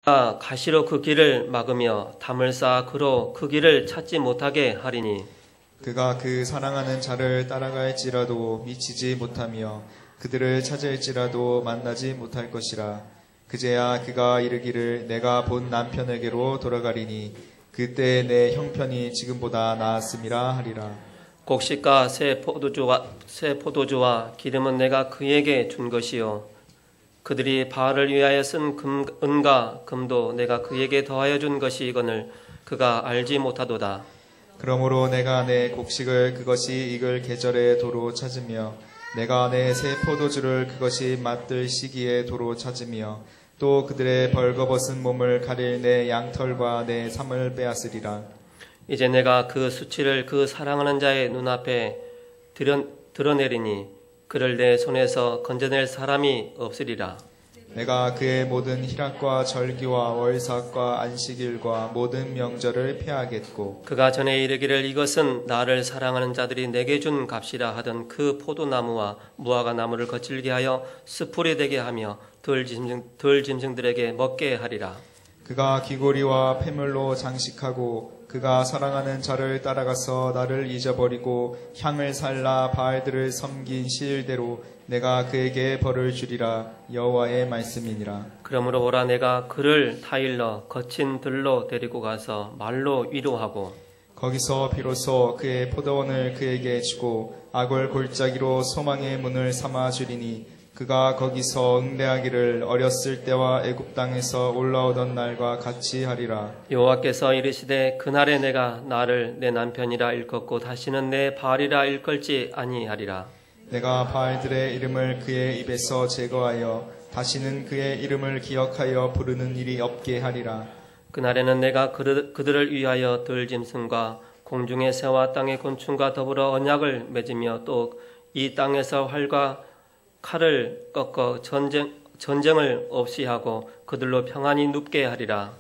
가시로 그 길을 막으며 담을 쌓아 그로 그 길을 찾지 못하게 하리니 그가 그 사랑하는 자를 따라갈지라도 미치지 못하며 그들을 찾을지라도 만나지 못할 것이라. 그제야 그가 이르기를 내가 본 남편에게로 돌아가리니 그때 내 형편이 지금보다 나았음이라 하리라. 곡식과 새 포도주와 기름은 내가 그에게 준 것이요 그들이 바알을 위하여 쓴 은과 금도 내가 그에게 더하여 준 것이거늘 그가 알지 못하도다. 그러므로 내가 내 곡식을 그것이 익을 계절에 도로 찾으며 내가 내 새 포도주를 그것이 맛들 시기에 도로 찾으며 또 그들의 벌거벗은 몸을 가릴 내 양털과 내 삼을 빼앗으리라. 이제 내가 그 수치를 그 사랑하는 자의 눈앞에 드러내리니 그를 내 손에서 건져낼 사람이 없으리라. 내가 그의 모든 희락과 절기와 월삭과 안식일과 모든 명절을 폐하겠고 그가 전에 이르기를 이것은 나를 사랑하는 자들이 내게 준 값이라 하던 그 포도나무와 무화과 나무를 거칠게 하여 수풀이 되게 하며 들 짐승들에게 먹게 하리라. 그가 귀고리와 폐물로 장식하고 그가 사랑하는 자를 따라가서 나를 잊어버리고 향을 살라 바알들을 섬긴 시일대로 내가 그에게 벌을 주리라. 여호와의 말씀이니라. 그러므로 오라 내가 그를 타일러 거친 들로 데리고 가서 말로 위로하고 거기서 비로소 그의 포도원을 그에게 주고 악을 골짜기로 소망의 문을 삼아 주리니 그가 거기서 응대하기를 어렸을 때와 애굽 땅에서 올라오던 날과 같이 하리라. 여호와께서 이르시되 그날에 내가 나를 내 남편이라 일컫고 다시는 내 바알이라 일컬지 아니하리라. 내가 바알들의 이름을 그의 입에서 제거하여 다시는 그의 이름을 기억하여 부르는 일이 없게 하리라. 그날에는 내가 그들을 위하여 들짐승과 공중의 새와 땅의 곤충과 더불어 언약을 맺으며 또 이 땅에서 활과 칼을 꺾어 전쟁을 없이 하고 그들로 평안히 눕게 하리라.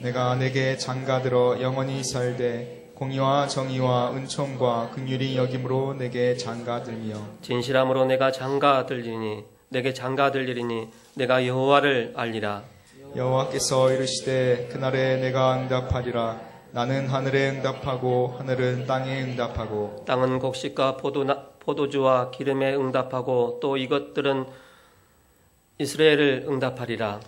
내가 내게 장가들어 영원히 살되 공의와 정의와 은총과 긍휼이 여김으로 내게 장가들며 진실함으로 내게 장가들리니 내가 여호와를 알리라. 여호와께서 이르시되 그날에 내가 응답하리라. 나는 하늘에 응답하고 하늘은 땅에 응답하고 땅은 곡식과 포도주와 기름에 응답하고 또 이것들은 이스라엘을 응답하리라.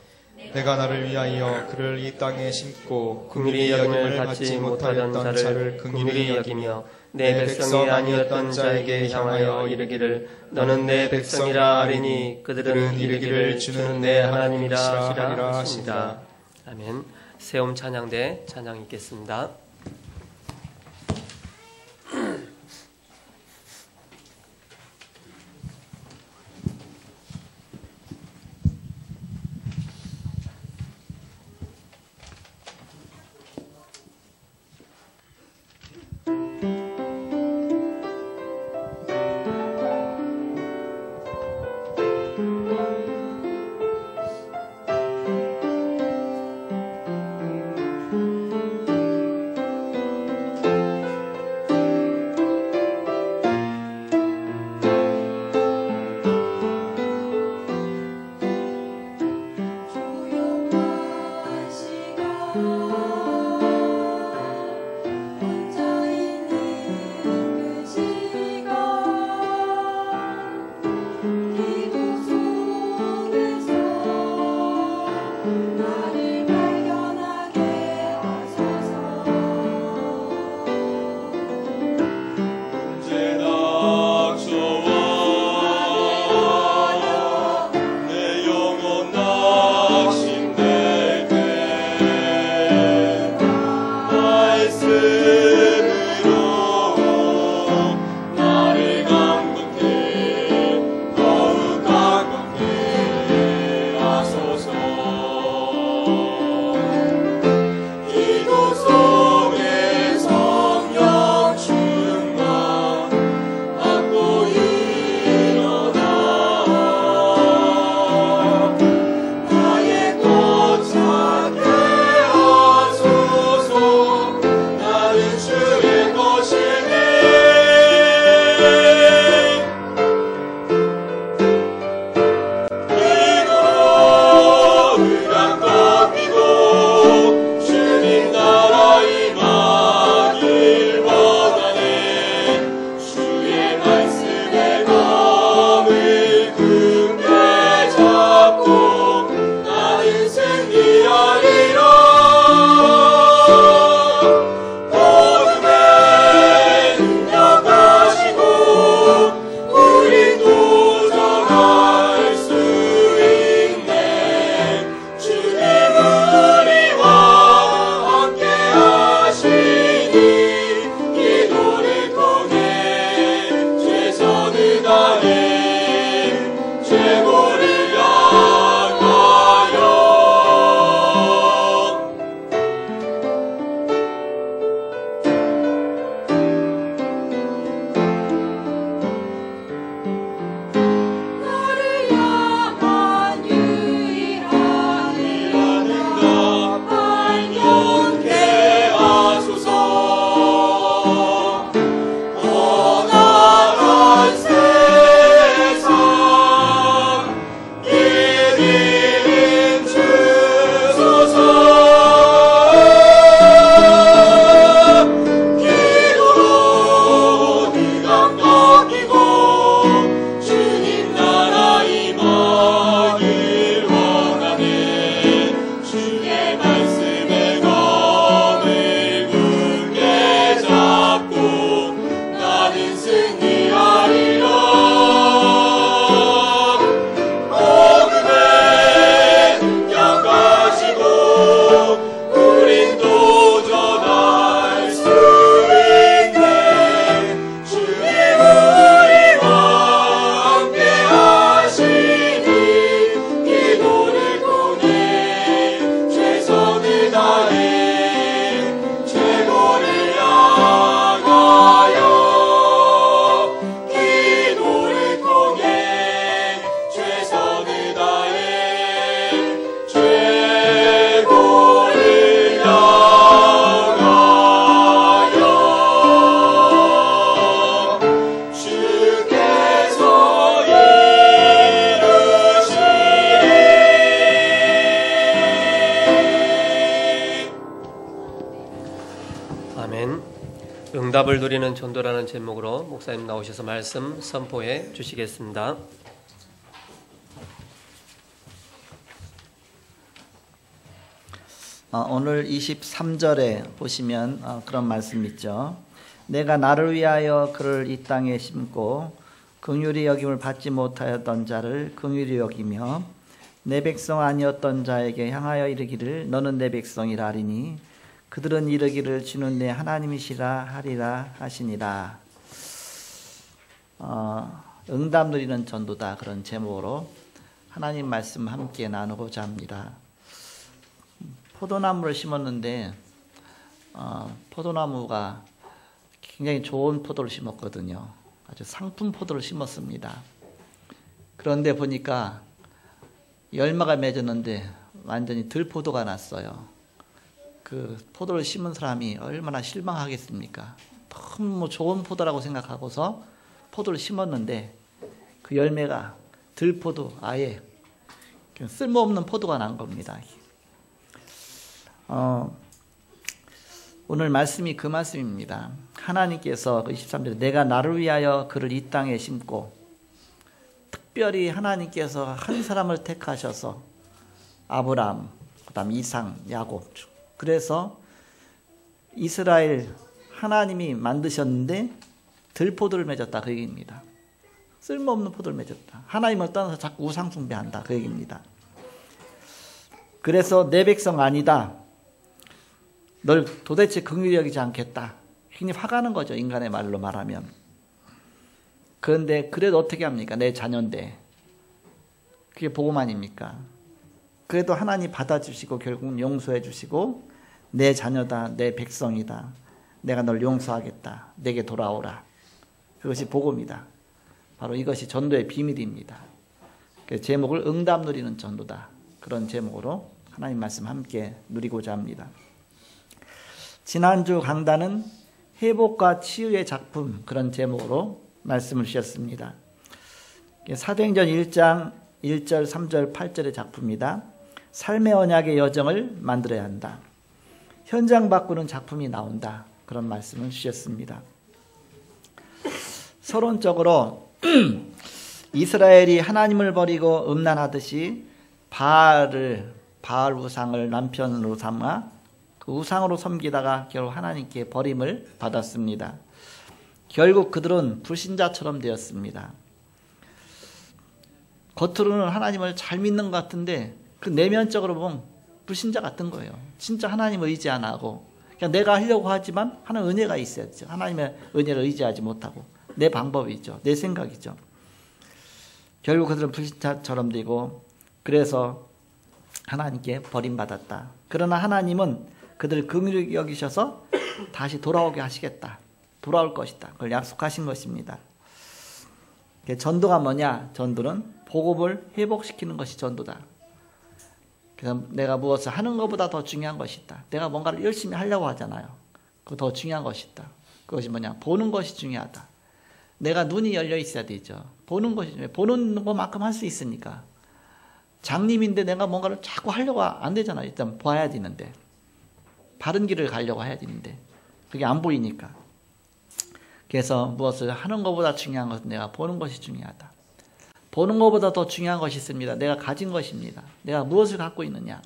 내가 나를 위하여 그를 이 땅에 심고 긍휼히 여김을 받지 못하던 자를 긍휼히 여기며 내 백성이 아니었던 자에게 향하여 이르기를 너는 내 백성이라 하리니 그들은 이르기를 주는 내 하나님이라 하시라 하십니다. 아멘. 세움 찬양대 찬양 있겠습니다. 아멘. 응답을 누리는 전도라는 제목으로 목사님 나오셔서 말씀 선포해 주시겠습니다. 오늘 23절에 보시면 그런 말씀 있죠. 내가 나를 위하여 그를 이 땅에 심고 긍휼히 여김을 받지 못하였던 자를 긍휼히 여기며 내 백성 아니었던 자에게 향하여 이르기를 너는 내 백성이라 하리니 그들은 이르기를 주는 내 하나님이시라 하리라 하시니라. 응답 누리는 전도다, 그런 제목으로 하나님 말씀 함께 나누고자 합니다. 포도나무를 심었는데 포도나무가 굉장히 좋은 포도를 심었거든요. 아주 상품 포도를 심었습니다. 그런데 보니까 열매가 맺었는데 완전히 들포도가 났어요. 그 포도를 심은 사람이 얼마나 실망하겠습니까? 너무 좋은 포도라고 생각하고서 포도를 심었는데 그 열매가 들포도, 아예 쓸모없는 포도가 난 겁니다. 오늘 말씀이 그 말씀입니다. 하나님께서 23절에 내가 나를 위하여 그를 이 땅에 심고, 특별히 하나님께서 한 사람을 택하셔서 아브라함, 그다음 이상, 야곱, 그래서 이스라엘 하나님이 만드셨는데 들포도를 맺었다, 그 얘기입니다. 쓸모없는 포도를 맺었다. 하나님을 떠나서 자꾸 우상 숭배한다, 그 얘기입니다. 그래서 내 백성 아니다, 널 도대체 긍휼히 여기지 않겠다, 굉장히 화가 나는 거죠, 인간의 말로 말하면. 그런데 그래도 어떻게 합니까? 내 자녀인데. 그게 복음 아닙니까? 그래도 하나님 받아주시고 결국은 용서해 주시고 내 자녀다, 내 백성이다, 내가 널 용서하겠다, 내게 돌아오라. 그것이 복음이다. 바로 이것이 전도의 비밀입니다. 제목을 응답 누리는 전도다, 그런 제목으로 하나님 말씀 함께 누리고자 합니다. 지난주 강단은 회복과 치유의 작품, 그런 제목으로 말씀을 주셨습니다. 사도행전 1장 1절, 3절, 8절의 작품입니다. 삶의 언약의 여정을 만들어야 한다. 현장 바꾸는 작품이 나온다, 그런 말씀을 주셨습니다. 서론적으로 이스라엘이 하나님을 버리고 음란하듯이 바알 우상을 남편으로 삼아 그 우상으로 섬기다가 결국 하나님께 버림을 받았습니다. 결국 그들은 불신자처럼 되었습니다. 겉으로는 하나님을 잘 믿는 것 같은데 그 내면적으로 보면 불신자 같은 거예요. 진짜 하나님을 의지 안 하고 그냥 내가 하려고 하지만 하나님 은혜가 있어야죠. 하나님의 은혜를 의지하지 못하고 내 방법이죠, 내 생각이죠. 결국 그들은 불신자처럼 되고 그래서 하나님께 버림받았다. 그러나 하나님은 그들을 긍휼히 여기셔서 다시 돌아오게 하시겠다, 돌아올 것이다, 그걸 약속하신 것입니다. 전도가 뭐냐? 전도는 복음을 회복시키는 것이 전도다. 그래서 내가 무엇을 하는 것보다 더 중요한 것이 있다. 내가 뭔가를 열심히 하려고 하잖아요. 그거 더 중요한 것이 있다. 그것이 뭐냐? 보는 것이 중요하다. 내가 눈이 열려 있어야 되죠. 보는 것이 중요해. 보는 것만큼 할 수 있으니까. 장님인데 내가 뭔가를 자꾸 하려고 안 되잖아요. 일단 봐야 되는데. 바른 길을 가려고 해야 되는데 그게 안 보이니까. 그래서 무엇을 하는 것보다 중요한 것은 내가 보는 것이 중요하다. 보는 것보다 더 중요한 것이 있습니다. 내가 가진 것입니다. 내가 무엇을 갖고 있느냐.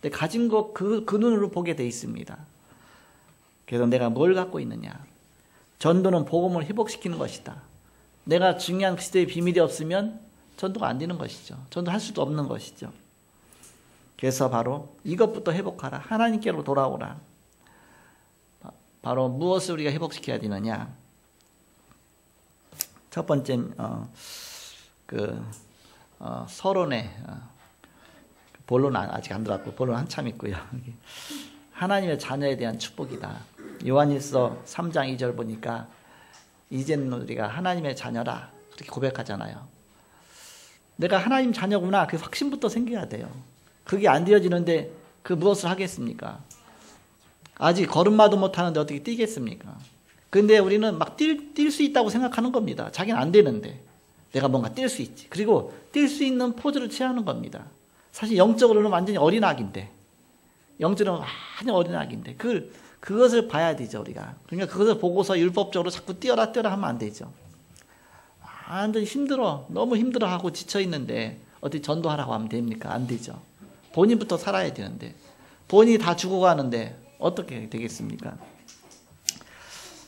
내가 가진 것 그 눈으로 보게 돼 있습니다. 그래서 내가 뭘 갖고 있느냐. 전도는 복음을 회복시키는 것이다. 내가 중요한 그리스도의 비밀이 없으면 전도가 안 되는 것이죠. 전도할 수도 없는 것이죠. 그래서 바로 이것부터 회복하라. 하나님께로 돌아오라. 바로 무엇을 우리가 회복시켜야 되느냐. 첫 번째 서론에 본론 아직 안 들어갔고 본론 한참 있고요. 하나님의 자녀에 대한 축복이다. 요한일서 3장 2절 보니까 이제는 우리가 하나님의 자녀라, 그렇게 고백하잖아요. 내가 하나님 자녀구나, 그 확신부터 생겨야 돼요. 그게 안 되어지는데 그 무엇을 하겠습니까? 아직 걸음마도 못하는데 어떻게 뛰겠습니까? 근데 우리는 막 뛸 수 있다고 생각하는 겁니다. 자기는 안 되는데 내가 뭔가 뛸 수 있지. 그리고 뛸 수 있는 포즈를 취하는 겁니다. 사실 영적으로는 완전히 어린아기인데, 영적으로는 완전 어린아기인데 그것을 봐야 되죠, 우리가. 그러니까 그것을 보고서 율법적으로 자꾸 뛰어라 하면 안 되죠. 완전 힘들어. 너무 힘들어하고 지쳐있는데 어떻게 전도하라고 하면 됩니까? 안 되죠. 본인부터 살아야 되는데. 본인이 다 죽어가는데 어떻게 되겠습니까?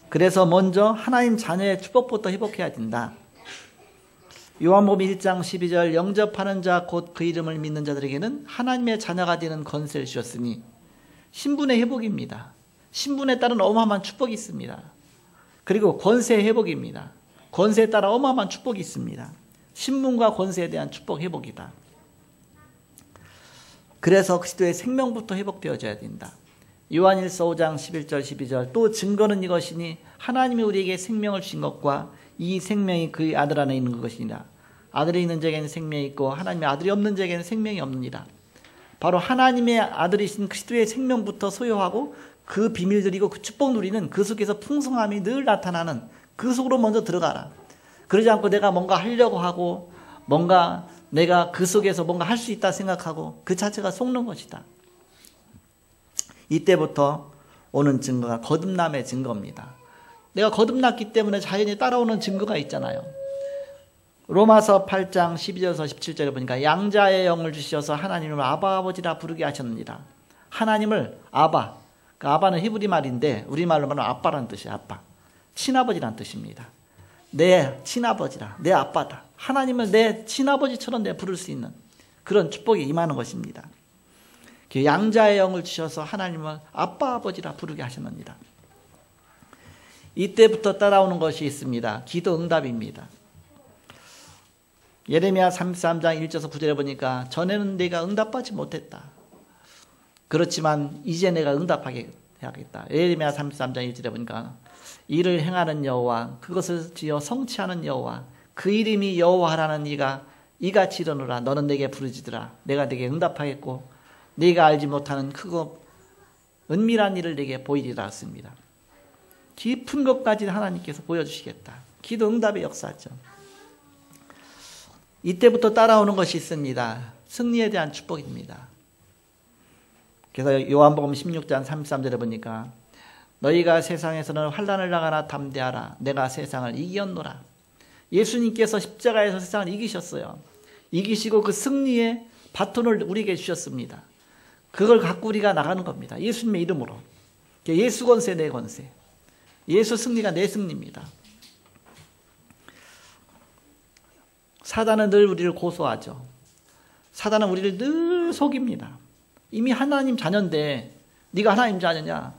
그래서 먼저 하나님 자녀의 축복부터 회복해야 된다. 요한복음 1장 12절 영접하는 자 곧 그 이름을 믿는 자들에게는 하나님의 자녀가 되는 권세를 주셨으니 신분의 회복입니다. 신분에 따른 어마어마한 축복이 있습니다. 그리고 권세의 회복입니다. 권세에 따라 어마어마한 축복이 있습니다. 신분과 권세에 대한 축복 회복이다. 그래서 그리스도의 생명부터 회복되어져야 된다. 요한일서 5장 11절 12절 또 증거는 이것이니 하나님이 우리에게 생명을 주신 것과 이 생명이 그의 아들 안에 있는 것이니라. 아들이 있는 자에게는 생명이 있고 하나님의 아들이 없는 자에게는 생명이 없느니라. 바로 하나님의 아들이신 그리스도의 생명부터 소유하고 그 비밀들이고 그 축복 누리는 그 속에서 풍성함이 늘 나타나는 그 속으로 먼저 들어가라. 그러지 않고 내가 뭔가 하려고 하고 뭔가 내가 그 속에서 뭔가 할 수 있다 생각하고 그 자체가 속는 것이다. 이때부터 오는 증거가 거듭남의 증거입니다. 내가 거듭났기 때문에 자연히 따라오는 증거가 있잖아요. 로마서 8장 12절에서 17절에 보니까 양자의 영을 주셔서 하나님을 아바 아버지라 부르게 하셨느니라. 하나님을 아바, 그 아바는 히브리 말인데 우리말로 말하면 아빠라는 뜻이에요. 아빠, 친아버지라는 뜻입니다. 내 친아버지라, 내 아빠다. 하나님을 내 친아버지처럼 내가 부를 수 있는 그런 축복이 임하는 것입니다. 양자의 영을 주셔서 하나님을 아빠 아버지라 부르게 하셨느니라. 이때부터 따라오는 것이 있습니다. 기도 응답입니다. 예레미야 33장 1절에서 9절에 보니까 전에는 내가 응답받지 못했다. 그렇지만 이제 내가 응답하게 해야겠다. 예레미야 33장 1절에 보니까 이를 행하는 여호와 그것을 지어 성취하는 여호와 그 이름이 여호와라는 이가 이같이 이르노라. 너는 내게 부르짖으라. 내가 내게 응답하겠고 네가 알지 못하는 크고 은밀한 일을 내게 보이리라 했습니다. 깊은 것까지 하나님께서 보여주시겠다. 기도 응답의 역사죠. 이때부터 따라오는 것이 있습니다. 승리에 대한 축복입니다. 그래서 요한복음 16장 33절에 보니까 너희가 세상에서는 환난을 당하나 담대하라. 내가 세상을 이겼노라. 예수님께서 십자가에서 세상을 이기셨어요. 이기시고 그 승리의 바톤을 우리에게 주셨습니다. 그걸 갖고 우리가 나가는 겁니다. 예수님의 이름으로. 예수 권세 내 권세. 예수 승리가 내 승리입니다. 사단은 늘 우리를 고소하죠. 사단은 우리를 늘 속입니다. 이미 하나님 자녀인데 네가 하나님 자녀냐?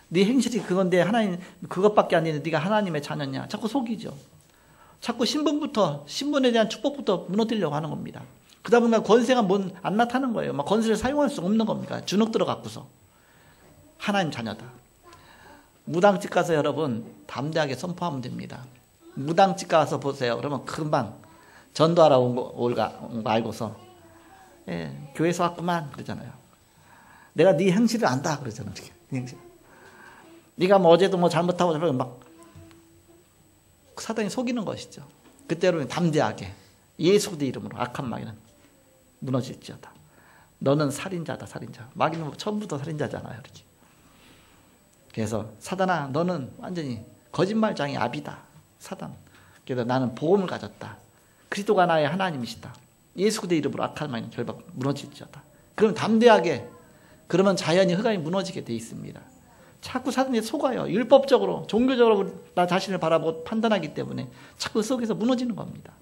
네 행실이 그건데 하나님 그것밖에 안 되는데 네가 하나님의 자녀냐? 자꾸 속이죠. 자꾸 신분에 대한 축복부터 무너뜨리려고 하는 겁니다. 그러다 보니까 권세가 안 나타나는 거예요. 막 권세를 사용할 수 없는 겁니다. 주눅 들어갖고서. 하나님 자녀다. 무당집 가서 여러분 담대하게 선포하면 됩니다. 무당집 가서 보세요. 그러면 금방 전도하러 온 거 알고서 교회에서 왔구만 그러잖아요. 내가 네 행실을 안다 그러잖아요. 네 행실. 네가 뭐 어제도 뭐 잘못하고 막 사단이 속이는 것이죠. 그때로는 담대하게 예수 그리스도의 이름으로 악한 마귀는 무너질지어다. 너는 살인자다 살인자. 마귀는 처음부터 살인자잖아요. 이렇게. 그래서 사단아 너는 완전히 거짓말장이 압이다. 사단. 그래서 나는 복음을 가졌다. 그리스도가 나의 하나님이시다. 예수 그리스도의 이름으로 악한 마귀는 결국 무너질지어다. 그럼 담대하게 그러면 자연히 흑암이 무너지게 돼 있습니다. 자꾸 사단이 속아요. 율법적으로 종교적으로 나 자신을 바라보고 판단하기 때문에 자꾸 속에서 무너지는 겁니다.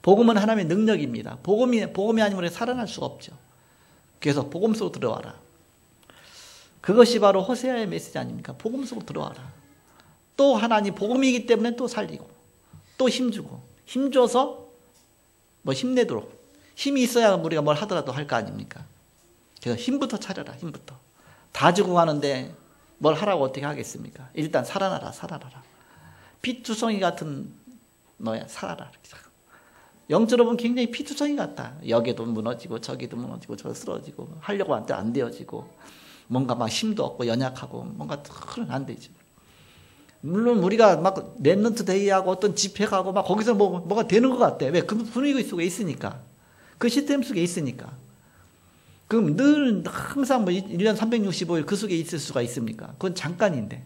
복음은 하나님의 능력입니다. 복음이 아니면 우리가 살아날 수가 없죠. 그래서 복음 속으로 들어와라. 그것이 바로 호세아의 메시지 아닙니까? 복음 속으로 들어와라. 또 하나님 복음이기 때문에 또 살리고 또 힘주고 힘줘서 뭐 힘내도록 힘이 있어야 우리가 뭘 하더라도 할 거 아닙니까? 그래서 힘부터 차려라. 힘부터. 다 주고 가는데 뭘 하라고 어떻게 하겠습니까? 일단 살아나라. 피투성이 같은 너야 살아라. 영적으로 보면 굉장히 피투성이 같다. 여기도 무너지고 저기도 무너지고 저 쓰러지고 하려고 하는데 안 되어지고 뭔가 막 힘도 없고 연약하고 뭔가 안 되죠. 물론 우리가 막 랩런트 데이하고 어떤 집회 가고 막 거기서 뭐가 되는 것 같아. 왜? 그 분위기 속에 있으니까. 그 시스템 속에 있으니까. 그럼 늘 항상 뭐 1년 365일 그 속에 있을 수가 있습니까? 그건 잠깐인데.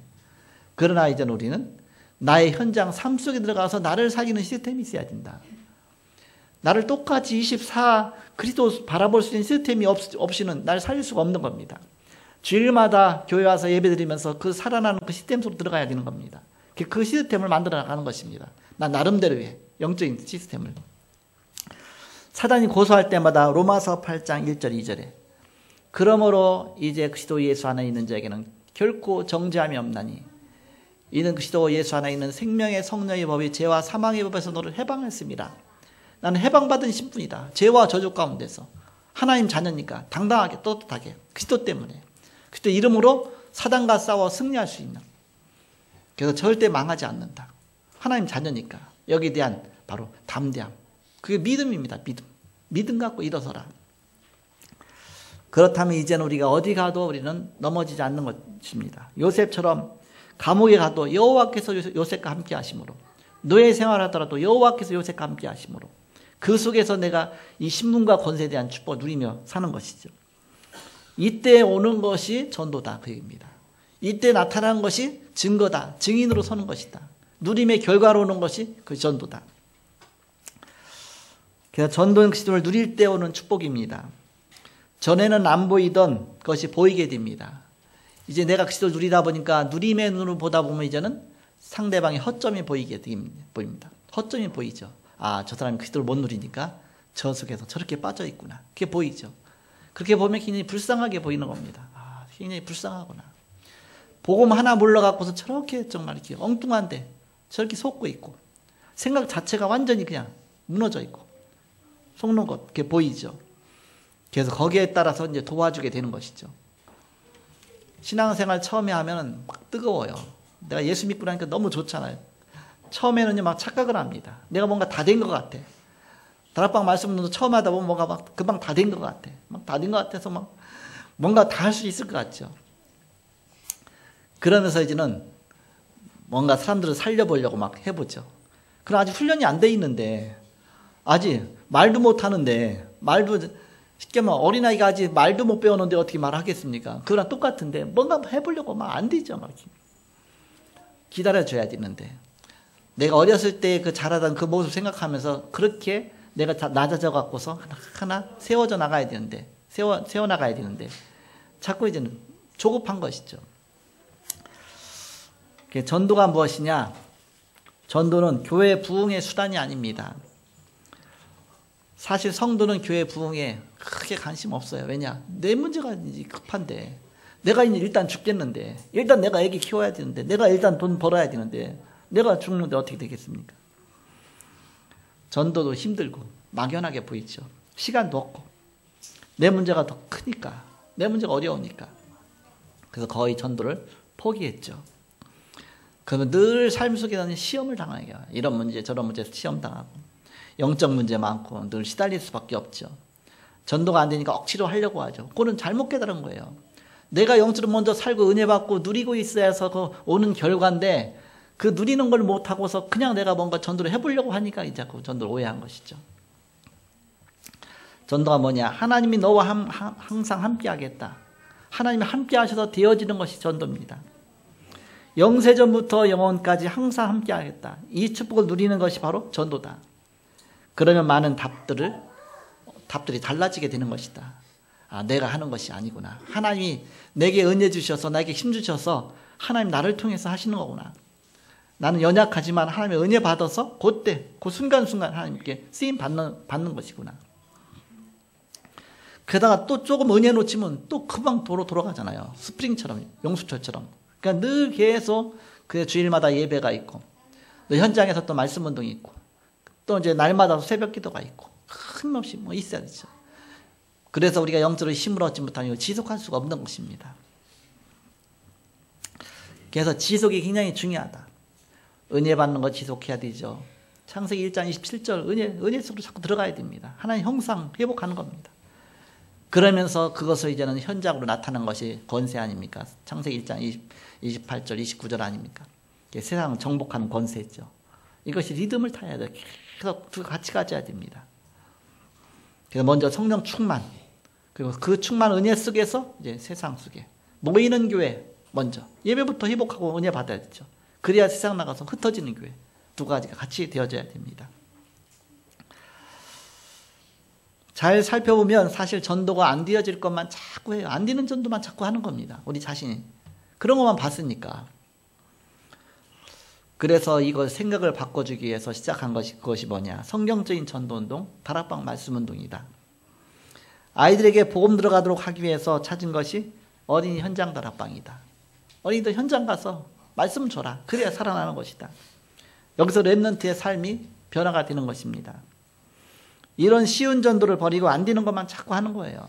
그러나 이제 우리는 나의 현장 삶 속에 들어가서 나를 살리는 시스템이 있어야 된다. 나를 똑같이 24 그리스도 바라볼 수 있는 시스템이 없이는 나를 살릴 수가 없는 겁니다. 주일마다 교회 와서 예배드리면서 그 살아나는 그 시스템 속으로 들어가야 되는 겁니다. 그 시스템을 만들어 나가는 것입니다. 나 나름대로의 영적인 시스템을. 사단이 고소할 때마다 로마서 8장 1절 2절에 그러므로 이제 그리스도 예수 안에 있는 자에게는 결코 정죄함이 없나니 이는 그리스도 예수 안에 있는 생명의 성령의 법이 죄와 사망의 법에서 너를 해방했습니다. 나는 해방받은 신분이다. 죄와 저주 가운데서 하나님 자녀니까 당당하게 떳떳하게 그리스도 때문에 그리스도 이름으로 사단과 싸워 승리할 수 있는, 그래서 절대 망하지 않는다. 하나님 자녀니까 여기에 대한 바로 담대함, 그게 믿음입니다. 믿음 갖고 일어서라. 그렇다면 이제는 우리가 어디 가도 우리는 넘어지지 않는 것입니다. 요셉처럼 감옥에 가도 여호와께서 요셉과 함께 하심으로, 노예 생활하더라도 여호와께서 요셉과 함께 하심으로 그 속에서 내가 이 신분과 권세에 대한 축복을 누리며 사는 것이죠. 이때 오는 것이 전도다 그 얘기입니다. 이때 나타나는 것이 증거다, 증인으로 서는 것이다. 누림의 결과로 오는 것이 그 전도다. 그래서 전도는 그리스도를 누릴 때 오는 축복입니다. 전에는 안 보이던 것이 보이게 됩니다. 이제 내가 그리스도를 누리다 보니까 누림의 눈으로 보다 보면 이제는 상대방의 허점이 보이게 보입니다. 허점이 보이죠. 아, 저 사람이 그리스도를 못 누리니까 저 속에서 저렇게 빠져 있구나. 그게 보이죠. 그렇게 보면 굉장히 불쌍하게 보이는 겁니다. 아, 굉장히 불쌍하구나. 복음 하나 몰라갖고서 저렇게 정말 이렇게 엉뚱한데 저렇게 속고 있고 생각 자체가 완전히 그냥 무너져 있고 속는 것, 그게 보이죠. 그래서 거기에 따라서 이제 도와주게 되는 것이죠. 신앙생활 처음에 하면은 막 뜨거워요. 내가 예수 믿고 나니까 너무 좋잖아요. 처음에는 막 착각을 합니다. 내가 뭔가 다 된 것 같아. 다락방 말씀도 처음 하다 보면 뭔가 막 금방 다 된 것 같아. 막 다 된 것 같아서 막 뭔가 다 할 수 있을 것 같죠. 그러면서 이제는 뭔가 사람들을 살려보려고 막 해보죠. 그럼 아직 훈련이 안 돼 있는데, 아직 말도 못 하는데, 말도 쉽게 말하면 어린아이가 아직 말도 못 배우는데 어떻게 말하겠습니까? 그거랑 똑같은데 뭔가 해보려고 막 안 되죠. 막 기다려줘야 되는데, 내가 어렸을 때 그 잘하던 그 모습 생각하면서 그렇게 내가 낮아져 갖고서 하나 세워져 나가야 되는데, 세워 나가야 되는데 자꾸 이제는 조급한 것이죠. 전도가 무엇이냐? 전도는 교회 부흥의 수단이 아닙니다. 사실 성도는 교회 부흥에 크게 관심 없어요. 왜냐? 내 문제가 급한데, 내가 이제 일단 죽겠는데, 일단 내가 애기 키워야 되는데, 내가 일단 돈 벌어야 되는데, 내가 죽는데 어떻게 되겠습니까? 전도도 힘들고 막연하게 보이죠. 시간도 없고 내 문제가 더 크니까, 내 문제가 어려우니까. 그래서 거의 전도를 포기했죠. 그러면 늘 삶 속에서는 시험을 당해요. 이런 문제 저런 문제 시험 당하고 영적 문제 많고 늘 시달릴 수밖에 없죠. 전도가 안 되니까 억지로 하려고 하죠. 그거는 잘못 깨달은 거예요. 내가 영적으로 먼저 살고 은혜 받고 누리고 있어야 해서 그 오는 결과인데, 그 누리는 걸 못하고서 그냥 내가 뭔가 전도를 해보려고 하니까 이제 그 전도를 오해한 것이죠. 전도가 뭐냐? 하나님이 너와 항상 함께 하겠다. 하나님이 함께 하셔서 되어지는 것이 전도입니다. 영세전부터 영원까지 항상 함께 하겠다. 이 축복을 누리는 것이 바로 전도다. 그러면 많은 답들이 달라지게 되는 것이다. 아, 내가 하는 것이 아니구나. 하나님이 내게 은혜 주셔서, 나에게 힘 주셔서 하나님 나를 통해서 하시는 거구나. 나는 연약하지만 하나님의 은혜 받아서 그때 그 순간순간 하나님께 쓰임 받는 것이구나. 게다가 또 조금 은혜 놓치면 또 금방 도로 돌아가잖아요. 스프링처럼, 용수철처럼. 그러니까 늘 계속 그 주일마다 예배가 있고, 또 현장에서 또 말씀 운동이 있고, 또 이제 날마다 새벽 기도가 있고, 끊임없이 뭐 있어야 되죠. 그래서 우리가 영적으로 힘을 얻지 못하면 지속할 수가 없는 것입니다. 그래서 지속이 굉장히 중요하다. 은혜 받는 거 지속해야 되죠. 창세기 1장 27절 은혜 속으로 자꾸 들어가야 됩니다. 하나님 형상 회복하는 겁니다. 그러면서 그것을 이제는 현장으로 나타난 것이 권세 아닙니까? 창세기 1장 28절 29절 아닙니까? 세상 정복하는 권세죠. 이것이 리듬을 타야 돼요. 계속 같이 가져야 됩니다. 그래서 먼저 성령 충만, 그리고 그 충만한 은혜 속에서 이제 세상 속에 모이는 교회 먼저 예배부터 회복하고 은혜 받아야 되죠. 그래야 세상 나가서 흩어지는 교회. 두 가지가 같이 되어져야 됩니다. 잘 살펴보면 사실 전도가 안 되어질 것만 자꾸 해요. 안 되는 전도만 자꾸 하는 겁니다. 우리 자신이. 그런 것만 봤으니까. 그래서 이거 생각을 바꿔주기 위해서 시작한 것이 그것이 뭐냐. 성경적인 전도운동, 다락방 말씀운동이다. 아이들에게 복음 들어가도록 하기 위해서 찾은 것이 어린이 현장 다락방이다. 어린이들 현장 가서 말씀 줘라. 그래야 살아나는 것이다. 여기서 렘넌트의 삶이 변화가 되는 것입니다. 이런 쉬운 전도를 버리고 안 되는 것만 자꾸 하는 거예요.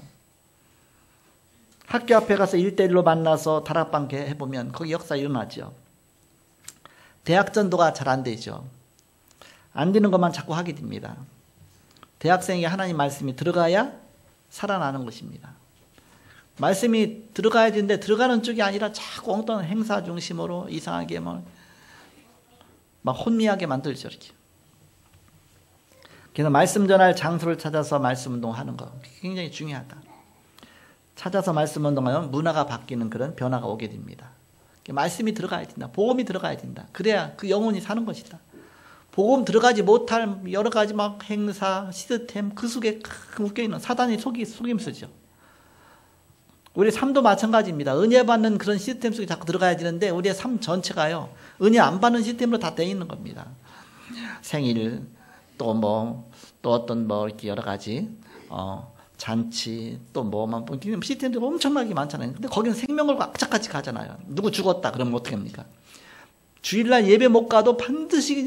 학교 앞에 가서 1대1로 만나서 다락방 해보면 거기 역사 일어나죠. 대학 전도가 잘 안 되죠. 안 되는 것만 자꾸 하게 됩니다. 대학생에게 하나님 말씀이 들어가야 살아나는 것입니다. 말씀이 들어가야 되는데 들어가는 쪽이 아니라 자꾸 엉뚱한 행사 중심으로 이상하게 막 혼미하게 만들죠. 이렇게. 그래서 말씀 전할 장소를 찾아서 말씀 운동하는 거 굉장히 중요하다. 찾아서 말씀 운동하면 문화가 바뀌는 그런 변화가 오게 됩니다. 말씀이 들어가야 된다. 복음이 들어가야 된다. 그래야 그 영혼이 사는 것이다. 복음 들어가지 못할 여러 가지 막 행사, 시스템 그 속에 묶여있는 사단이 속임수죠. 우리 삶도 마찬가지입니다. 은혜 받는 그런 시스템 속에 자꾸 들어가야 되는데 우리의 삶 전체가요. 은혜 안 받는 시스템으로 다 되어 있는 겁니다. 생일 또 어떤 이렇게 여러 가지 잔치 또 시스템들이 엄청나게 많잖아요. 근데 거기는 생명을 악착같이 가잖아요. 누구 죽었다 그러면 어떻게 합니까? 주일날 예배 못 가도 반드시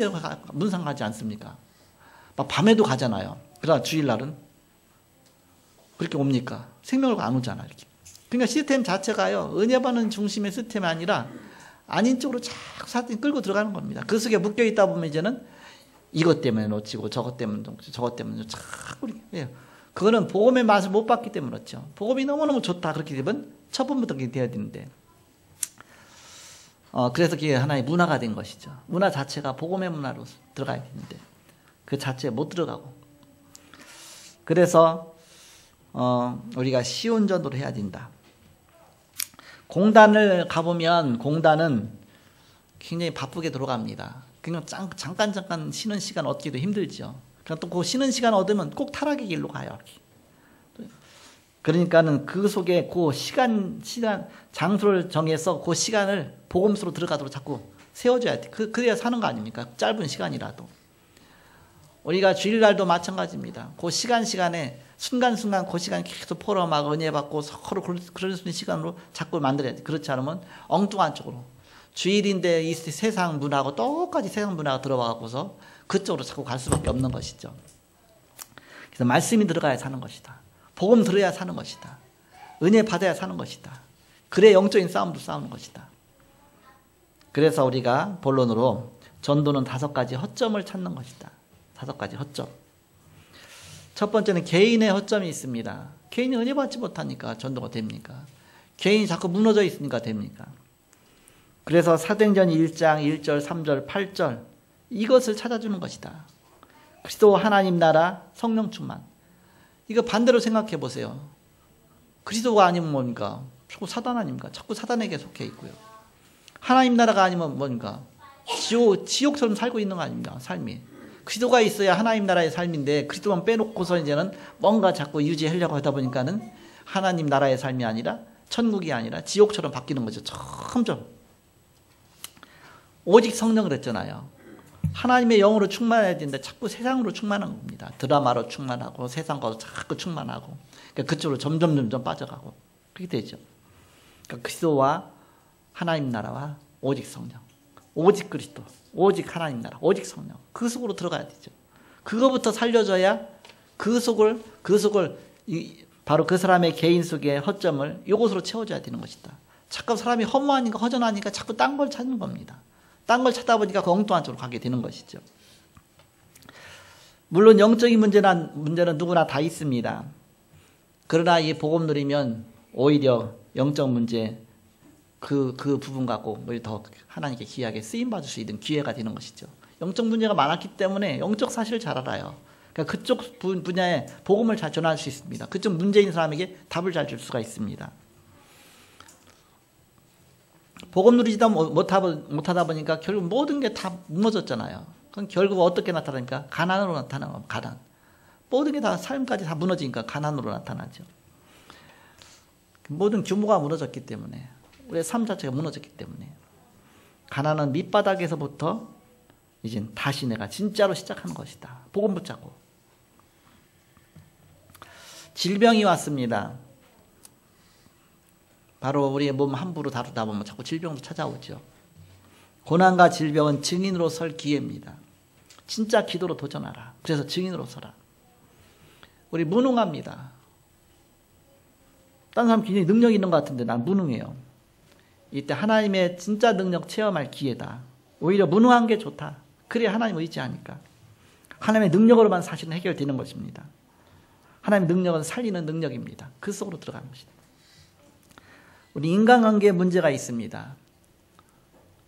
문상 가지 않습니까? 막 밤에도 가잖아요. 그러나 주일날은 그렇게 옵니까? 생명을 안 오잖아요. 이렇게. 그러니까 시스템 자체가요. 은혜 받는 중심의 시스템이 아니라 아닌 쪽으로 자꾸 사람이 끌고 들어가는 겁니다. 그 속에 묶여 있다 보면 이제는 이것 때문에 놓치고 저것 때문에 자꾸 해요. 그거는 복음의 맛을 못 봤기 때문에 그렇죠. 복음이 너무너무 좋다 그렇게 되면 처음부터 그렇게 돼야 되는데 그래서 그게 하나의 문화가 된 것이죠. 문화 자체가 복음의 문화로 들어가야 되는데 그 자체에 못 들어가고 그래서 우리가 쉬운 전도를 해야 된다. 공단을 가보면 공단은 굉장히 바쁘게 들어갑니다. 그냥 잠깐 쉬는 시간 얻기도 힘들죠. 그냥 또 그 쉬는 시간 얻으면 꼭 타락의 길로 가요. 그러니까는 그 속에 그 시간 장소를 정해서 그 시간을 복음수로 들어가도록 자꾸 세워줘야 돼. 그래야 사는 거 아닙니까? 짧은 시간이라도. 우리가 주일날도 마찬가지입니다. 그 시간에 순간순간 그 시간 계속 포럼하고 은혜 받고 서로 그럴 수 있는 시간으로 자꾸 만들어야 돼. 그렇지 않으면 엉뚱한 쪽으로. 주일인데 이 세상 문화하고 똑같이 세상 문화가 들어와서 그쪽으로 자꾸 갈 수밖에 없는 것이죠. 그래서 말씀이 들어가야 사는 것이다. 복음 들어야 사는 것이다. 은혜 받아야 사는 것이다. 그래 영적인 싸움도 싸우는 것이다. 그래서 우리가 본론으로 전도는 5가지 허점을 찾는 것이다. 5가지 허점. 첫 번째는 개인의 허점이 있습니다. 개인이 은혜 받지 못하니까 전도가 됩니까? 개인이 자꾸 무너져 있으니까 됩니까? 그래서 사도행전 1장 1절 3절 8절 이것을 찾아주는 것이다. 그리스도 하나님 나라 성령 충만. 이거 반대로 생각해 보세요. 그리스도가 아니면 뭡니까? 자꾸 사단 아닙니까? 자꾸 사단에게 속해 있고요. 하나님 나라가 아니면 뭡니까? 지옥처럼 살고 있는 거 아닙니까? 삶이. 그리스도가 있어야 하나님 나라의 삶인데 그리스도만 빼놓고서 이제는 뭔가 자꾸 유지하려고 하다 보니까는 하나님 나라의 삶이 아니라 천국이 아니라 지옥처럼 바뀌는 거죠. 점점. 오직 성령을 했잖아요. 하나님의 영으로 충만해야 되는데 자꾸 세상으로 충만한 겁니다. 드라마로 충만하고 세상과도 자꾸 충만하고 그러니까 그쪽으로 점점 빠져가고 그렇게 되죠. 그러니까 그리스도와 하나님 나라와 오직 성령, 오직 그리스도, 오직 하나님 나라, 오직 성령 그 속으로 들어가야 되죠. 그거부터 살려줘야 그 속을 바로 그 사람의 개인 속의 허점을 이것으로 채워줘야 되는 것이다. 자꾸 사람이 허무하니까 허전하니까 자꾸 딴 걸 찾는 겁니다. 딴 걸 찾다 보니까 그 엉뚱한 쪽으로 가게 되는 것이죠. 물론 영적인 문제는 누구나 다 있습니다. 그러나 이 복음 누리면 오히려 영적 문제 그 부분 갖고 더 하나님께 귀하게 쓰임 받을 수 있는 기회가 되는 것이죠. 영적 문제가 많았기 때문에 영적 사실을 잘 알아요. 그러니까 그쪽 분야에 복음을 잘 전할 수 있습니다. 그쪽 문제 있는 사람에게 답을 잘 줄 수가 있습니다. 복음 누리지도 못하다 보니까 결국 모든 게 다 무너졌잖아요. 그럼 결국 어떻게 나타나니까 가난으로 나타나요. 가난. 모든 게 다 삶까지 다 무너지니까 가난으로 나타나죠. 모든 규모가 무너졌기 때문에 우리의 삶 자체가 무너졌기 때문에 가난은 밑바닥에서부터 이제 다시 내가 진짜로 시작하는 것이다. 복음 붙잡고. 질병이 왔습니다. 바로 우리의 몸 함부로 다루다 보면 자꾸 질병도 찾아오죠. 고난과 질병은 증인으로 설 기회입니다. 진짜 기도로 도전하라. 그래서 증인으로 서라. 우리 무능합니다. 다른 사람 굉장히 능력이 있는 것 같은데 난 무능해요. 이때 하나님의 진짜 능력 체험할 기회다. 오히려 무능한 게 좋다. 그래야 하나님 의지하니까. 하나님의 능력으로만 사실은 해결되는 것입니다. 하나님의 능력은 살리는 능력입니다. 그 속으로 들어가는 것이다. 우리 인간관계에 문제가 있습니다.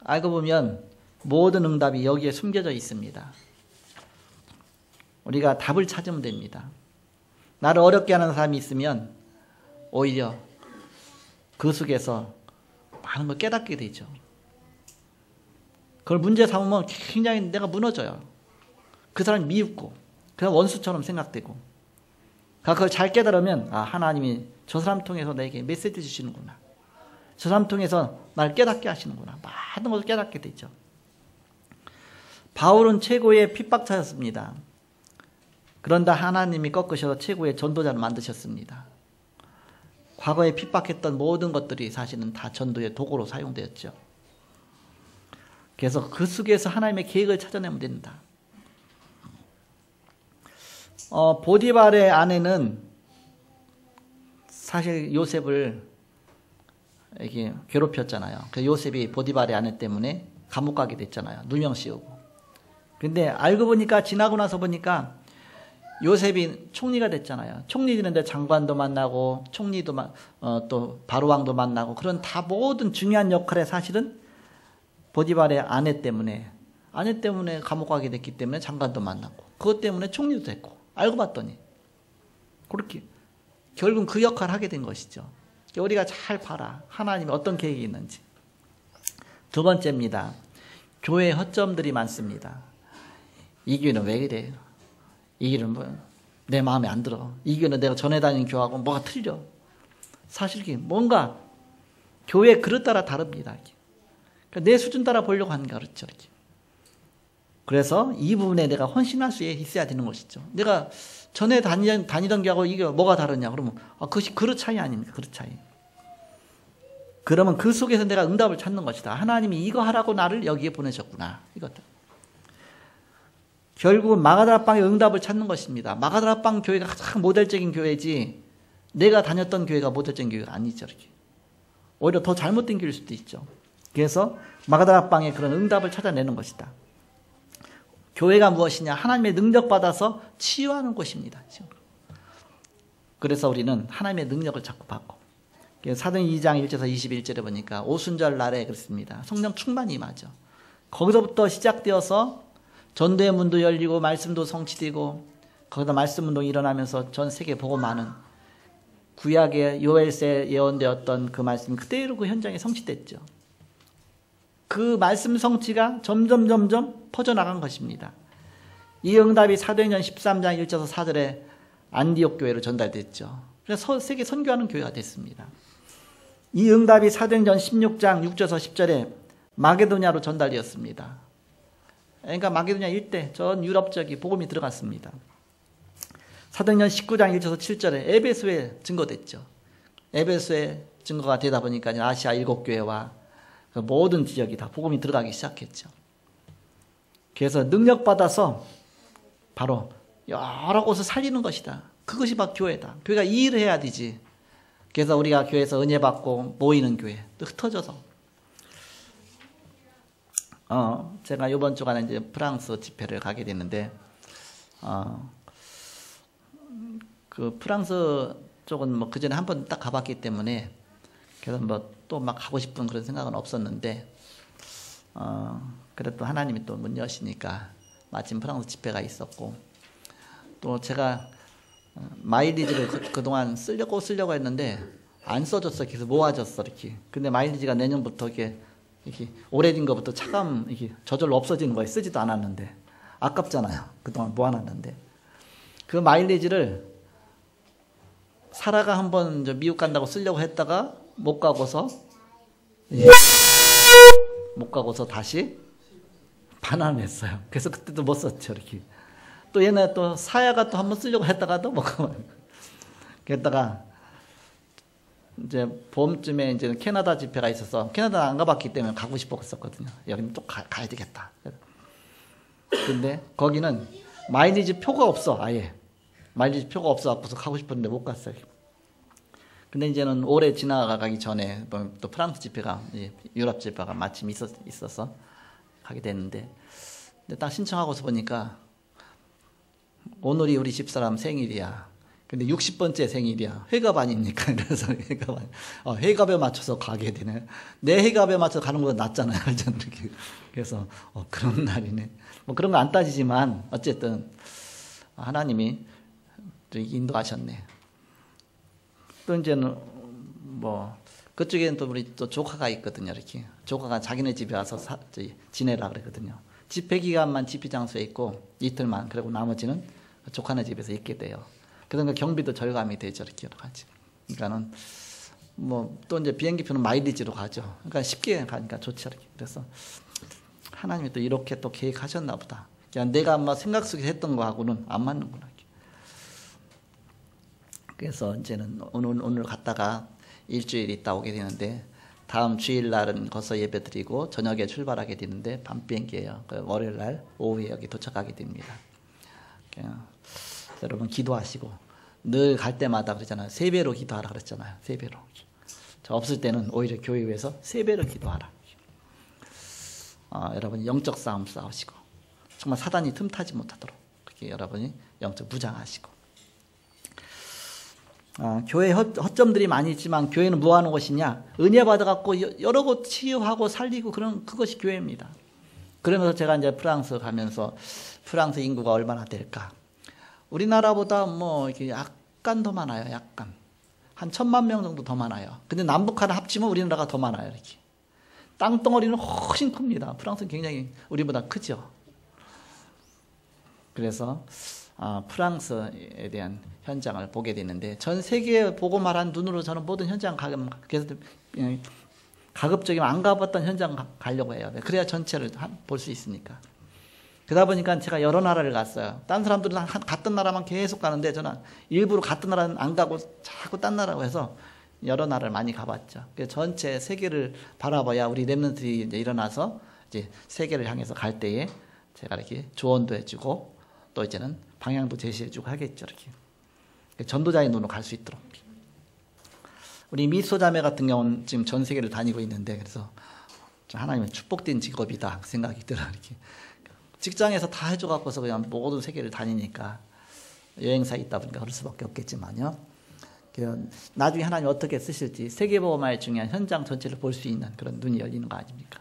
알고 보면 모든 응답이 여기에 숨겨져 있습니다. 우리가 답을 찾으면 됩니다. 나를 어렵게 하는 사람이 있으면 오히려 그 속에서 많은 걸 깨닫게 되죠. 그걸 문제 삼으면 굉장히 내가 무너져요. 그 사람이 미흡고 그냥 원수처럼 생각되고 그걸 잘 깨달으면 아 하나님이 저 사람 통해서 내게 메시지 주시는구나. 저 사람 통해서 날 깨닫게 하시는구나. 많은 것을 깨닫게 되죠. 바울은 최고의 핍박자였습니다. 그런데 하나님이 꺾으셔서 최고의 전도자를 만드셨습니다. 과거에 핍박했던 모든 것들이 사실은 다 전도의 도구로 사용되었죠. 그래서 그 속에서 하나님의 계획을 찾아내면 된다. 보디발의 아내는 사실 요셉을 이렇게 괴롭혔잖아요. 그래서 요셉이 보디발의 아내 때문에 감옥 가게 됐잖아요. 누명 씌우고. 근데 알고 보니까 지나고 나서 보니까 요셉이 총리가 됐잖아요. 총리 되는데 장관도 만나고 총리도 또 바로왕도 만나고 그런 다 모든 중요한 역할에 사실은 보디발의 아내 때문에 감옥 가게 됐기 때문에 장관도 만나고 그것 때문에 총리도 됐고 알고 봤더니 그렇게 결국 그 역할을 하게 된 것이죠. 우리가 잘 봐라. 하나님이 어떤 계획이 있는지. 두 번째입니다. 교회 허점들이 많습니다. 이 교회는 왜 그래? 이 교회는 내 마음에 안 들어. 이 교회는 내가 전에 다니는 교회하고 뭐가 틀려. 사실 뭔가 교회 그릇 따라 다릅니다. 그러니까 내 수준 따라 보려고 하는 게 그렇죠. 그래서 이 부분에 내가 헌신할 수 있어야 되는 것이죠. 내가 전에 다니던 교회하고 이게 뭐가 다르냐 그러면 그것이 그릇 차이 아닙니까? 그릇 차이. 그러면 그 속에서 내가 응답을 찾는 것이다. 하나님이 이거 하라고 나를 여기에 보내셨구나. 이것들. 결국은 마가다락방의 응답을 찾는 것입니다. 마가다락방 교회가 가장 모델적인 교회지 내가 다녔던 교회가 모델적인 교회가 아니죠. 이렇게. 오히려 더 잘못된 교회일 수도 있죠. 그래서 마가다락방의 그런 응답을 찾아내는 것이다. 교회가 무엇이냐? 하나님의 능력 받아서 치유하는 곳입니다. 그래서 우리는 하나님의 능력을 자꾸 받고 사도행 2장 1절에서 21절에 보니까 오순절 날에 그렇습니다. 성령 충만히 임하죠. 거기서부터 시작되어서 전도의 문도 열리고 말씀도 성취되고 거기다 말씀 운동이 일어나면서 전 세계 보고 많은 구약의 요엘서에 예언되었던 그 말씀이 그대로 그 현장에 성취됐죠. 그 말씀 성취가 점점 퍼져나간 것입니다. 이 응답이 사도행전 13장 1절에서 4절에 안디옥 교회로 전달됐죠. 그래서 세계 선교하는 교회가 됐습니다. 이 응답이 사도행전 16장 6절에서 10절에 마게도냐로 전달되었습니다. 그러니까 마게도냐 일대 전 유럽 지역이 복음이 들어갔습니다. 사도행전 19장 1절에서 7절에 에베소에 증거됐죠. 에베소에 증거가 되다 보니까 아시아 7교회와 모든 지역이 다 복음이 들어가기 시작했죠. 그래서 능력받아서 바로 여러 곳을 살리는 것이다. 그것이 바로 교회다. 교회가 이 일을 해야 되지. 그래서 우리가 교회에서 은혜 받고 모이는 교회 또 흩어져서 제가 이번 주간에 이제 프랑스 집회를 가게 됐는데 그 프랑스 쪽은 뭐 그전에 한 번 딱 가봤기 때문에 그래서 뭐 또 막 가고 싶은 그런 생각은 없었는데 그래도 하나님이 또 문 여시니까 마침 프랑스 집회가 있었고 또 제가 마일리지를 그동안 쓰려고 했는데 안 써줬어. 그래서 모아졌어 이렇게. 근데 마일리지가 내년부터 이렇게 오래된 것부터 차감 이게 저절로 없어지는 거예요. 쓰지도 않았는데 아깝잖아요. 그동안 모아놨는데 그 마일리지를 사라가 한번 미국 간다고 쓰려고 했다가 못 가고서 다시 반환했어요. 그래서 그때도 못 썼죠. 이렇게. 또 얘네 또 사야가 또 한번 쓰려고 했다가도 못 가고. 그랬다가 이제 봄쯤에 이제 캐나다 집회가 있어서 캐나다 안 가봤기 때문에 가고 싶었었거든요. 여기는 또 가야 되겠다. 근데 거기는 마일리지 표가 없어. 아예 마일리지 표가 없어갖고서 가고 싶었는데 못 갔어요. 근데 이제는 올해 지나가기 전에 또 프랑스 집회가 유럽 집회가 마침 있어서 가게 됐는데 근데 딱 신청하고서 보니까 오늘이 우리 집사람 생일이야. 근데 60번째 생일이야. 회갑 아닙니까? 그래서 회갑에 맞춰서 가게 되네. 내 회갑에 맞춰서 가는 거 낫잖아요. 그래서 그런 날이네. 뭐 그런 거 안 따지지만 어쨌든 하나님이 인도하셨네. 또 이제는 뭐 그쪽에는 또 우리 또 조카가 있거든요. 이렇게 조카가 자기네 집에 와서 지내라 그러거든요. 집회 기간만 집회 장소에 있고 이틀만. 그리고 나머지는 조카네 집에서 있게 돼요. 그러니까 경비도 절감이 되죠. 이렇게 여러 가지. 그러니까는 뭐 또 이제 비행기표는 마일리지로 가죠. 그러니까 쉽게 가니까 좋죠. 이렇게. 그래서 하나님이 또 이렇게 또 계획하셨나 보다. 그냥 내가 뭐 생각 속에 했던 거하고는 안 맞는구나. 이렇게. 그래서 이제는 오늘 갔다가 일주일 있다 오게 되는데 다음 주일날은 거기서 예배 드리고 저녁에 출발하게 되는데 밤 비행기예요. 월요일날 오후에 여기 도착하게 됩니다. 여러분 기도하시고 늘 갈 때마다 그러잖아요. 3배로 기도하라 그랬잖아요. 3배로. 저 없을 때는 오히려 교회 위해서 3배로 기도하라. 여러분 영적 싸움 싸우시고 정말 사단이 틈타지 못하도록 그렇게 여러분이 영적 무장하시고 교회 허점들이 많이 있지만 교회는 뭐 하는 곳이냐? 은혜 받아갖고 여러 곳 치유하고 살리고 그런 그것이 교회입니다. 그러면서 제가 이제 프랑스 가면서 프랑스 인구가 얼마나 될까? 우리나라보다 뭐 이렇게 약간 더 많아요. 약간 한 1000만 명 정도 더 많아요. 근데 남북한을 합치면 우리나라가 더 많아요. 이렇게 땅덩어리는 훨씬 큽니다. 프랑스는 굉장히 우리보다 크죠. 그래서 프랑스에 대한 현장을 보게 되는데 전 세계에 보고 말한 눈으로 저는 모든 현장 가급적이면 안 가봤던 현장 가려고 해요. 그래야 전체를 볼 수 있으니까. 그러다 보니까 제가 여러 나라를 갔어요. 딴 사람들은 같은 나라만 계속 가는데 저는 일부러 같은 나라는 안 가고 자꾸 딴 나라고 해서 여러 나라를 많이 가봤죠. 그래서 전체 세계를 바라봐야 우리 렘넌트들이 이제 일어나서 이제 세계를 향해서 갈 때에 제가 이렇게 조언도 해주고 또 이제는 방향도 제시해주고 하겠죠. 이렇게 전도자의 눈으로 갈 수 있도록. 우리 미소자매 같은 경우는 지금 전 세계를 다니고 있는데 그래서 하나님은 축복된 직업이다 생각이 들어요. 이렇게 직장에서 다 해줘갖고서 그냥 모든 세계를 다니니까 여행사 있다 보니까 그럴 수밖에 없겠지만요. 나중에 하나님 어떻게 쓰실지 세계복음화의 중요한 현장 전체를 볼 수 있는 그런 눈이 열리는 거 아닙니까?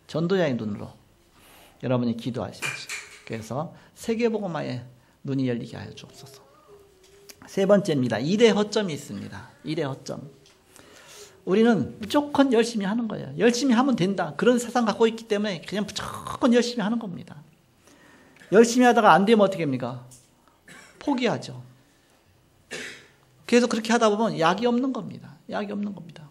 전도자의 눈으로 여러분이 기도하십시오. 그래서 세계복음화의 눈이 열리게 하여 주옵소서. 세 번째입니다. 2대 허점이 있습니다. 2대 허점. 우리는 무조건 열심히 하는 거예요. 열심히 하면 된다. 그런 세상 갖고 있기 때문에 그냥 무조건 열심히 하는 겁니다. 열심히 하다가 안 되면 어떻게 합니까? 포기하죠. 그래서 그렇게 하다 보면 약이 없는 겁니다. 약이 없는 겁니다.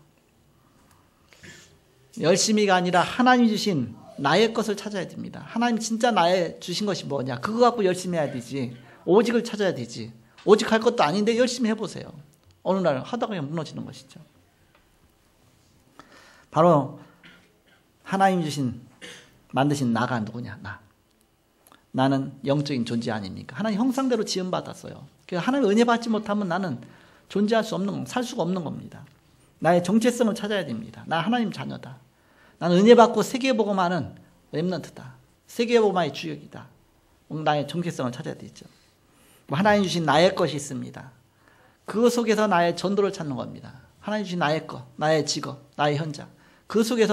열심히가 아니라 하나님이 주신 나의 것을 찾아야 됩니다. 하나님 진짜 나의 주신 것이 뭐냐? 그거 갖고 열심히 해야 되지. 오직을 찾아야 되지. 오직 할 것도 아닌데 열심히 해보세요. 어느 날 하다가 그냥 무너지는 것이죠. 바로 하나님 만드신 나가 누구냐? 나는 영적인 존재 아닙니까? 하나님 형상대로 지음받았어요. 그래서 하나님 은혜 받지 못하면 나는 존재할 수 없는, 살 수가 없는 겁니다. 나의 정체성을 찾아야 됩니다. 나 하나님 자녀다. 나는 은혜 받고 세계복음화는 렘넌트다. 세계복음화의 주역이다. 나의 정체성을 찾아야 되죠. 하나님 주신 나의 것이 있습니다. 그 속에서 나의 전도를 찾는 겁니다. 하나님 주신 나의 것, 나의 직업, 나의 현장. 그 속이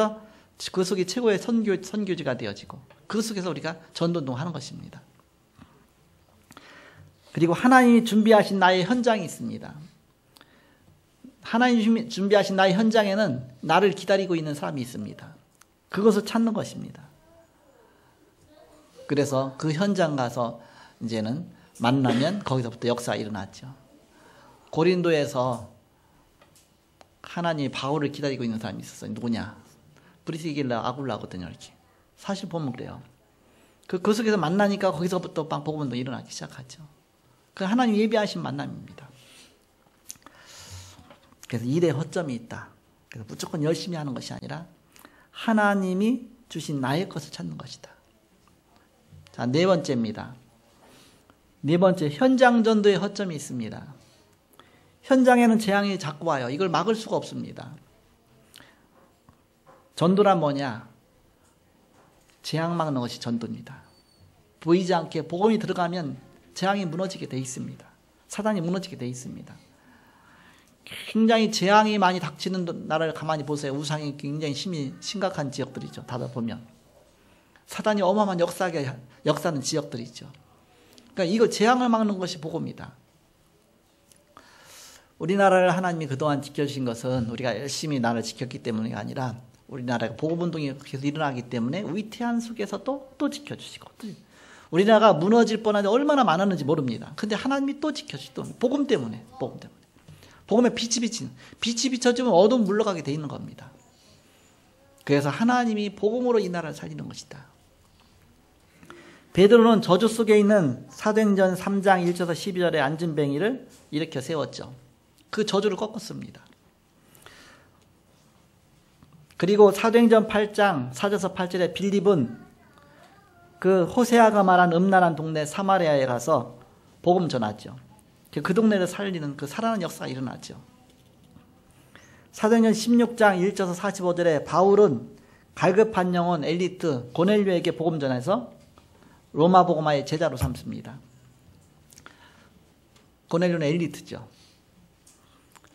최고의 선교지가 되어지고 그 속에서 우리가 전도운동을 하는 것입니다. 그리고 하나님이 준비하신 나의 현장이 있습니다. 하나님이 준비하신 나의 현장에는 나를 기다리고 있는 사람이 있습니다. 그것을 찾는 것입니다. 그래서 그 현장 가서 이제는 만나면 거기서부터 역사가 일어났죠. 고린도에서 하나님이 바울을 기다리고 있는 사람이 있었어요. 누구냐? 브리스길라 아굴라거든요. 이렇게. 사실 보면 그래요. 그 속에서 만나니까 거기서부터 복음운동이 일어나기 시작하죠. 그 하나님 예비하신 만남입니다. 그래서 일에 허점이 있다. 그래서 무조건 열심히 하는 것이 아니라 하나님이 주신 나의 것을 찾는 것이다. 자, 네 번째입니다. 네 번째, 현장 전도에 허점이 있습니다. 현장에는 재앙이 자꾸 와요. 이걸 막을 수가 없습니다. 전도란 뭐냐? 재앙 막는 것이 전도입니다. 보이지 않게 복음이 들어가면 재앙이 무너지게 돼 있습니다. 사단이 무너지게 돼 있습니다. 굉장히 재앙이 많이 닥치는 나라를 가만히 보세요. 우상이 굉장히 심각한 지역들이죠. 다들 보면 사단이 어마어마한 역사하는 지역들이죠. 그러니까 이거 재앙을 막는 것이 복음이다. 우리나라를 하나님이 그동안 지켜주신 것은 우리가 열심히 나라를 지켰기 때문이 아니라 우리나라가 복음운동이 계속 일어나기 때문에 위태한 속에서 또 지켜주시고, 우리나라가 무너질 뻔한데 얼마나 많았는지 모릅니다. 근데 하나님이 또 지켜주시고, 복음 때문에. 복음에 빛이 비춰지면 어두움 물러가게 돼 있는 겁니다. 그래서 하나님이 복음으로 이 나라를 살리는 것이다. 베드로는 저주 속에 있는 사도행전 3장 1절에서 12절의 안진뱅이를 일으켜 세웠죠. 그 저주를 꺾었습니다. 그리고 사도행전 8장 4절에서 8절에 빌립은 그 호세아가 말한 음란한 동네 사마리아에 가서 복음 전하죠. 그 동네를 살리는 그 살아나는 역사가 일어났죠. 사도행전 16장 1절에서 45절에 바울은 갈급한 영혼 엘리트 고넬료에게 복음 전해서 로마 복음화의 제자로 삼습니다. 고넬료는 엘리트죠.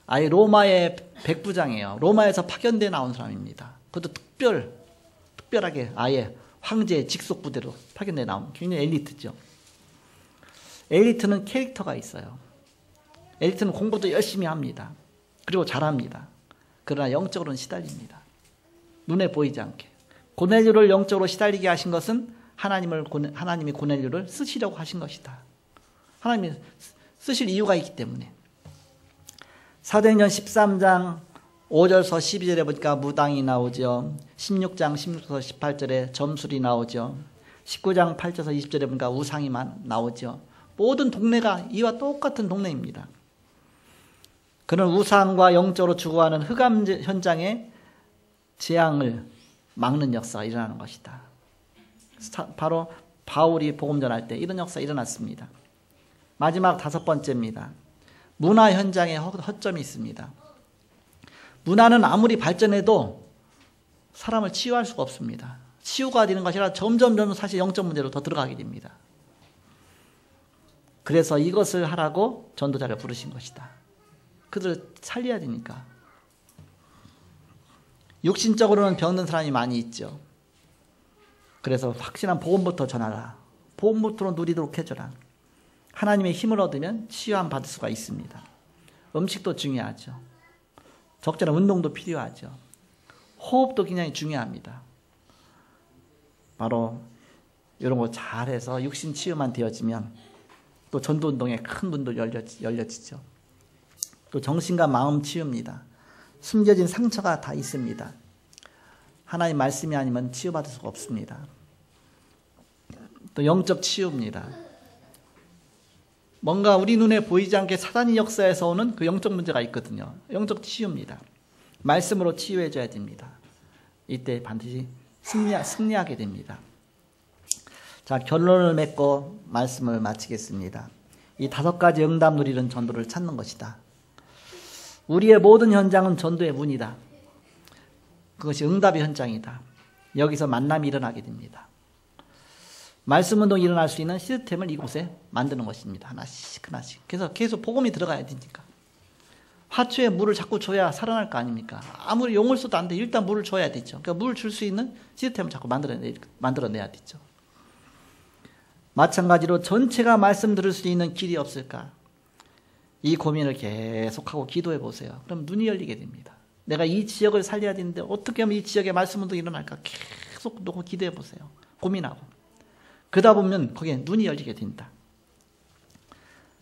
아예 로마의 백부장이에요. 로마에서 파견돼 나온 사람입니다. 그것도 특별하게 아예 황제의 직속 부대로 파견돼 나온 굉장히 엘리트죠. 엘리트는 캐릭터가 있어요. 엘리트는 공부도 열심히 합니다. 그리고 잘합니다. 그러나 영적으로는 시달립니다. 눈에 보이지 않게. 고넬료를 영적으로 시달리게 하신 것은 하나님이 고넬료를 쓰시려고 하신 것이다. 하나님이 쓰실 이유가 있기 때문에. 사도행전 13장 5절에서 12절에 보니까 무당이 나오죠. 16장 16절에서 18절에 점술이 나오죠. 19장 8절에서 20절에 보니까 우상이 나오죠. 모든 동네가 이와 똑같은 동네입니다. 그런 우상과 영적으로 죽어가는 흑암 현장에 재앙을 막는 역사가 일어나는 것이다. 바로 바울이 복음 전할 때 이런 역사가 일어났습니다. 마지막 다섯 번째입니다. 문화 현장에 허점이 있습니다. 문화는 아무리 발전해도 사람을 치유할 수가 없습니다. 치유가 되는 것이 아니라 점점 사실 영적 문제로 더 들어가게 됩니다. 그래서 이것을 하라고 전도자를 부르신 것이다. 그들을 살려야 되니까. 육신적으로는 병든 사람이 많이 있죠. 그래서 확실한 복음부터 전하라. 복음부터 누리도록 해줘라. 하나님의 힘을 얻으면 치유함 받을 수가 있습니다. 음식도 중요하죠. 적절한 운동도 필요하죠. 호흡도 굉장히 중요합니다. 바로 이런 거 잘해서 육신 치유만 되어지면 또 전도운동에 큰 문도 열려지죠. 또 정신과 마음 치유입니다. 숨겨진 상처가 다 있습니다. 하나님 말씀이 아니면 치유받을 수가 없습니다. 또 영적 치유입니다. 뭔가 우리 눈에 보이지 않게 사단이 역사에서 오는 그 영적 문제가 있거든요. 영적 치유입니다. 말씀으로 치유해줘야 됩니다. 이때 반드시 승리하게 됩니다. 자, 결론을 맺고 말씀을 마치겠습니다. 이 5가지 응답 누리는 전도를 찾는 것이다. 우리의 모든 현장은 전도의 문이다. 그것이 응답의 현장이다. 여기서 만남이 일어나게 됩니다. 말씀 운동이 일어날 수 있는 시스템을 이곳에 만드는 것입니다. 하나씩. 그래서 계속 복음이 들어가야 되니까. 화초에 물을 자꾸 줘야 살아날 거 아닙니까? 아무리 용을 써도 안 돼. 일단 물을 줘야 되죠. 그러니까 물을 줄 수 있는 시스템을 자꾸 만들어내야 되죠. 마찬가지로 전체가 말씀 들을 수 있는 길이 없을까? 이 고민을 계속하고 기도해 보세요. 그럼 눈이 열리게 됩니다. 내가 이 지역을 살려야 되는데 어떻게 하면 이 지역에 말씀 운동이 일어날까? 계속 놓고 기도해 보세요. 고민하고. 그러다 보면 거기에 눈이 열리게 된다.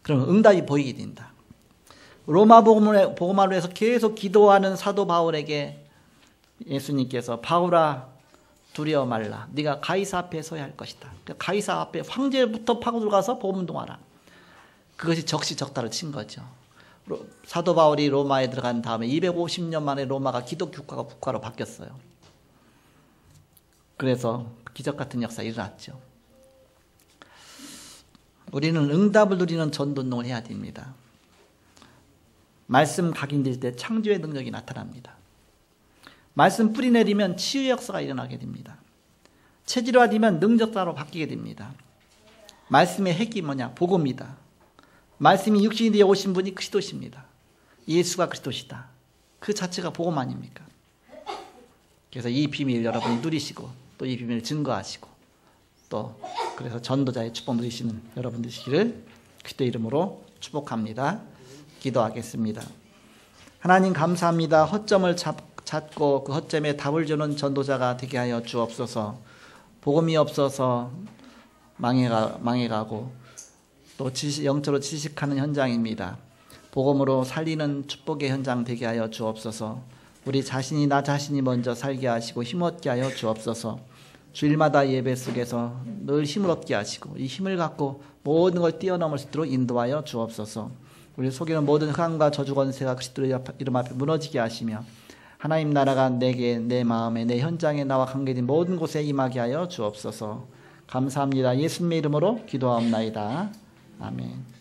그럼 응답이 보이게 된다. 로마 복음화로에서 계속 기도하는 사도 바울에게 예수님께서 바울아 두려워 말라. 네가 가이사 앞에 서야 할 것이다. 가이사 앞에 황제부터 파고 들어가서 복음 운동하라. 그것이 적시적다를 친 거죠. 사도 바울이 로마에 들어간 다음에 250년 만에 로마가 기독교 국가로 바뀌었어요. 그래서 기적 같은 역사가 일어났죠. 우리는 응답을 누리는 전도운동을 해야 됩니다. 말씀 각인될 때 창조의 능력이 나타납니다. 말씀 뿌리 내리면 치유의 역사가 일어나게 됩니다. 체질화되면 능력자로 바뀌게 됩니다. 말씀의 핵이 뭐냐? 복음이다. 말씀이 육신이 되어 오신 분이 그리스도십니다. 예수가 그리스도시다. 그 자체가 복음 아닙니까? 그래서 이 비밀 여러분이 누리시고 또 이 비밀을 증거하시고 또 그래서 전도자의 축복 누리시는 여러분 되시기를 그리스도 이름으로 축복합니다. 기도하겠습니다. 하나님 감사합니다. 허점을 찾고 그 허점에 답을 주는 전도자가 되게 하여 주옵소서. 복음이 없어서 망해가고 또 영적으로 지식하는 현장입니다. 복음으로 살리는 축복의 현장 되게 하여 주옵소서. 우리 자신이 나 자신이 먼저 살게 하시고 힘없게 하여 주옵소서. 주일마다 예배 속에서 늘 힘을 얻게 하시고 이 힘을 갖고 모든 걸 뛰어넘을 수 있도록 인도하여 주옵소서. 우리 속에는 모든 흑암과 저주 권세가 그리스도 이름 앞에 무너지게 하시며 하나님 나라가 내게 내 마음에 내 현장에 나와 관계된 모든 곳에 임하게 하여 주옵소서. 감사합니다. 예수님의 이름으로 기도하옵나이다. 아멘.